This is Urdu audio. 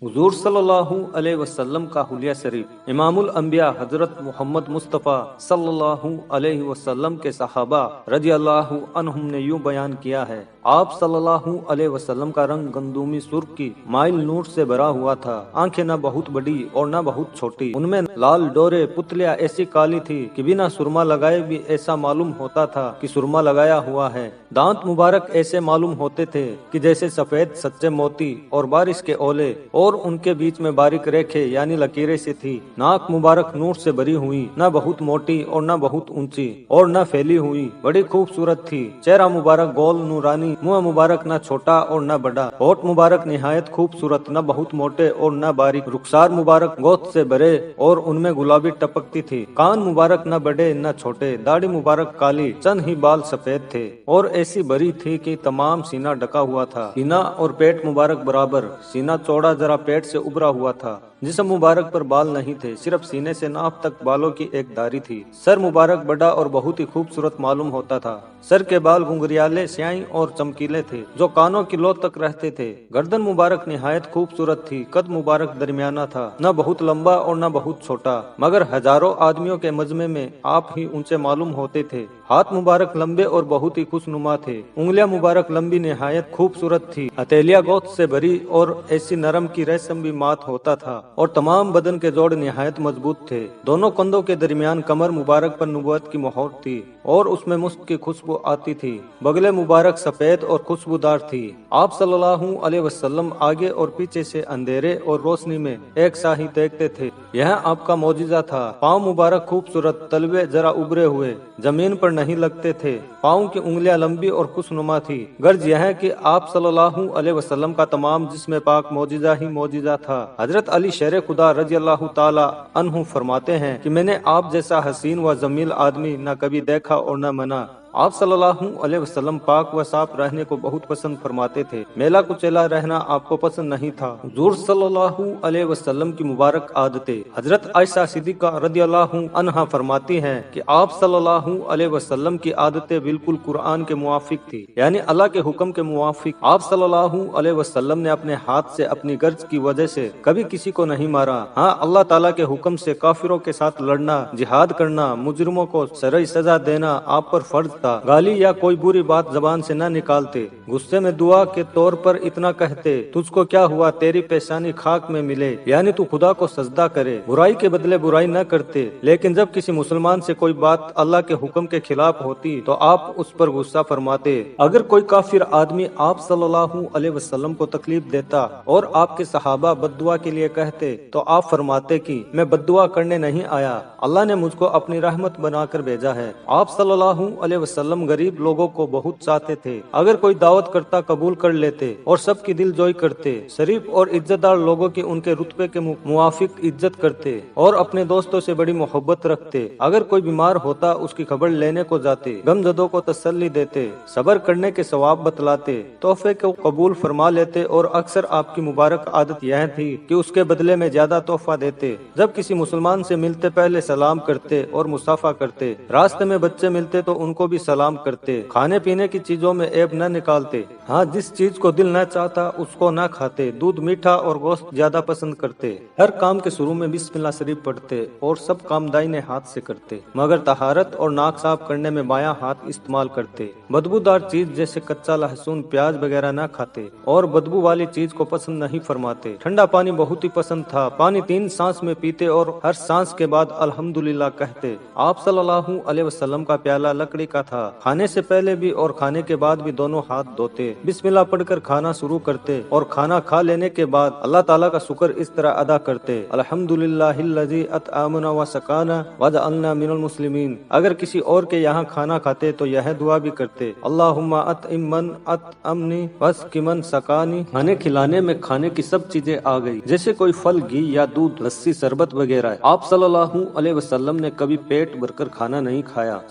حضور صلی اللہ علیہ وسلم کا حلیہ شریف۔ امام الانبیاء حضرت محمد مصطفیٰ صلی اللہ علیہ وسلم کے صحابہ رضی اللہ عنہم نے یوں بیان کیا ہے، آپ صلی اللہ علیہ وسلم کا رنگ گندمی سرخ کی مائل نور سے بھرا ہوا تھا، آنکھیں نہ بہت بڑی اور نہ بہت چھوٹی، ان میں لال ڈورے پتلیاں ایسی کالی تھی کہ بنا سرما لگائے بھی ایسا معلوم ہوتا تھا کہ سرما لگایا ہوا ہے، دانت مبارک ایسے معلوم ہوتے تھے کہ جیسے سفید سچے موتی اور بارش کے اولے، اور ان کے بیچ میں باریک ریکھے یعنی لکیریں سی تھی، ناک مبارک نور سے بھری ہوئی، نہ بہت موٹی اور نہ بہت اونچی اور نہ پھیلی ہوئی، بڑی خوبصورت تھی، چہرہ مبارک گول نورانی، منہ مبارک نہ چھوٹا اور نہ بڑا، ہونٹ مبارک نہایت خوبصورت، نہ بہت موٹے اور نہ باریک، رخسار مبارک گوشت سے بھرے اور ان میں گلابی ٹپکتی تھی، کان مبارک نہ بڑے نہ چھوٹے، داڑھی مبارک کالی، چند ہی بال سفید تھے اور ایسی بری تھی کہ تمام سینہ ڈھکا ہوا تھا، سینہ اور پیٹ مبارک برابر، سینہ چوڑا ذرا پیٹ سے ابھرا ہوا تھا، جسم مبارک پر بال نہیں تھے، صرف سینے سے ناف تک بالوں کی ایک دھاری تھی، سر مبارک بڑا اور بہت ہی خوبصورت معلوم ہوتا تھا، سر کے بال گنگریالے سیاہی اور چمکیلے تھے جو کانوں کی لو تک رہتے تھے، گردن مبارک نہایت خوبصورت تھی، قد مبارک درمیانہ تھا، نہ بہت لمبا اور نہ بہت چھوٹا، مگر ہزاروں آدمیوں کے مجمع میں آپ ہی اونچے معلوم ہوتے تھے، ہاتھ مبارک لمبے اور بہت ہی خوشنما تھے، انگلیاں مبارک لمبی نہایت خوبصورت تھی، ہتھیلیاں گوشت سے بھری اور ایسی نرم کی ریشم بھی مات ہوتا تھا، اور تمام بدن کے جوڑ نہایت مضبوط تھے، دونوں کندھوں کے درمیان کمر مبارک پر نبوت کی مہر تھی اور اس میں مسک کی خوشبو آتی تھی، بغلیں مبارک سفید اور خوشبودار تھی، آپ صلی اللہ علیہ وسلم آگے اور پیچھے سے اندھیرے اور روشنی میں ایک سا ہی دیکھتے تھے، یہ آپ کا معجزہ تھا، پاؤں مبارک خوبصورت، تلوے ذرا ابھرے ہوئے، زمین پر نہیں لگتے تھے، پاؤں کی انگلیاں لمبی اور خوشنما تھی، غرض یہ ہے کہ آپ صلی اللہ علیہ وسلم کا تمام جسم پاک معجزہ ہی معجزہ تھا۔ حضرت علی شیر خدا رضی اللہ تعالی عنہ فرماتے ہیں کہ میں نے آپ جیسا حسین و جمیل آدمی نہ کبھی دیکھا اور نہ منا، آپ صلی اللہ علیہ وسلم پاک و صاف رہنے کو بہت پسند فرماتے تھے، میلا کچیلا رہنا آپ کو پسند نہیں تھا، حضور صلی اللہ علیہ وسلم کی مبارک عادتیں۔ حضرت عائشہ صدیقہ رضی اللہ عنہا فرماتی ہیں کہ آپ صلی اللہ علیہ وسلم کی عادتیں بالکل قرآن کے موافق تھی، یعنی اللہ کے حکم کے موافق، آپ صلی اللہ علیہ وسلم نے اپنے ہاتھ سے اپنی غرض کی وجہ سے کبھی کسی کو نہیں مارا، ہاں اللہ تعالیٰ کے حکم سے کافروں کے ساتھ لڑنا، جہاد کرنا، مجرموں کو شرعی سزا دینا آپ پر فرض تھا، گالی یا کوئی بری بات زبان سے نہ نکالتے، غصے میں دعا کے طور پر اتنا کہتے، تجھ کو کیا ہوا تیری پیشانی خاک میں ملے، یعنی تو خدا کو سجدہ کرے، برائی کے بدلے برائی نہ کرتے، لیکن جب کسی مسلمان سے کوئی بات اللہ کے حکم کے خلاف ہوتی تو آپ اس پر غصہ فرماتے، اگر کوئی کافر آدمی آپ صلی اللہ علیہ وسلم کو تکلیف دیتا اور آپ کے صحابہ بد دعا کے لیے کہتے تو آپ فرماتے کہ میں بد دعا کرنے نہیں آیا، اللہ نے مجھ کو اپنی رحمت بنا کر بھیجا ہے، آپ صلی اللہ علیہ وسلم غریب لوگوں کو بہت چاہتے تھے، اگر کوئی دعوت کرتا قبول کر لیتے اور سب کی دل جوئی کرتے، شریف اور عزت دار لوگوں کی ان کے رتبے کے موافق عزت کرتے اور اپنے دوستوں سے بڑی محبت رکھتے، اگر کوئی بیمار ہوتا اس کی خبر لینے کو جاتے، غم زدوں کو تسلی دیتے، صبر کرنے کے ثواب بتلاتے، تحفے کو قبول فرما لیتے، اور اکثر آپ کی مبارک عادت یہ تھی کہ اس کے بدلے میں زیادہ تحفہ دیتے، جب کسی مسلمان سے ملتے پہلے سلام کرتے اور مصافحہ کرتے، راستے میں بچے ملتے تو ان کو بھی سلام کرتے، کھانے پینے کی چیزوں میں عیب نہ نکالتے، ہاں جس چیز کو دل نہ چاہتا اس کو نہ کھاتے، دودھ میٹھا اور گوشت زیادہ پسند کرتے، ہر کام کے شروع میں بسم اللہ شریف پڑھتے اور سب کام دائیں ہاتھ سے کرتے، مگر طہارت اور ناک صاف کرنے میں بایاں ہاتھ استعمال کرتے، بدبودار چیز جیسے کچا لہسن پیاز وغیرہ نہ کھاتے اور بدبو والی چیز کو پسند نہیں فرماتے، ٹھنڈا پانی بہت ہی پسند تھا، پانی 3 سانس میں پیتے اور ہر سانس کے بعد الحمدللہ کہتے، آپ صلی اللہ علیہ وسلم کا پیالہ لکڑی کا تھا، کھانے سے پہلے بھی اور کھانے کے بعد بھی دونوں ہاتھ دھوتے، بسم اللہ پڑھ کر کھانا شروع کرتے اور کھانا کھا لینے کے بعد اللہ تعالیٰ کا شکر اس طرح ادا کرتے، الحمدللہ الذی اطعمنا وسقانا وجعلنا من المسلمین، اگر کسی اور کے یہاں کھانا کھاتے تو یہ دعا بھی کرتے، اللہم اطعم من اطعمنی واسق من سقانی، کھانے کھلانے میں کھانے کی سب چیزیں آ گئی، جیسے کوئی پھل، گھی یا دودھ، لسی، شربت وغیرہ، آپ صلی اللہ علیہ وسلم نے کبھی پیٹ بھر کر کھانا نہیں کھایا،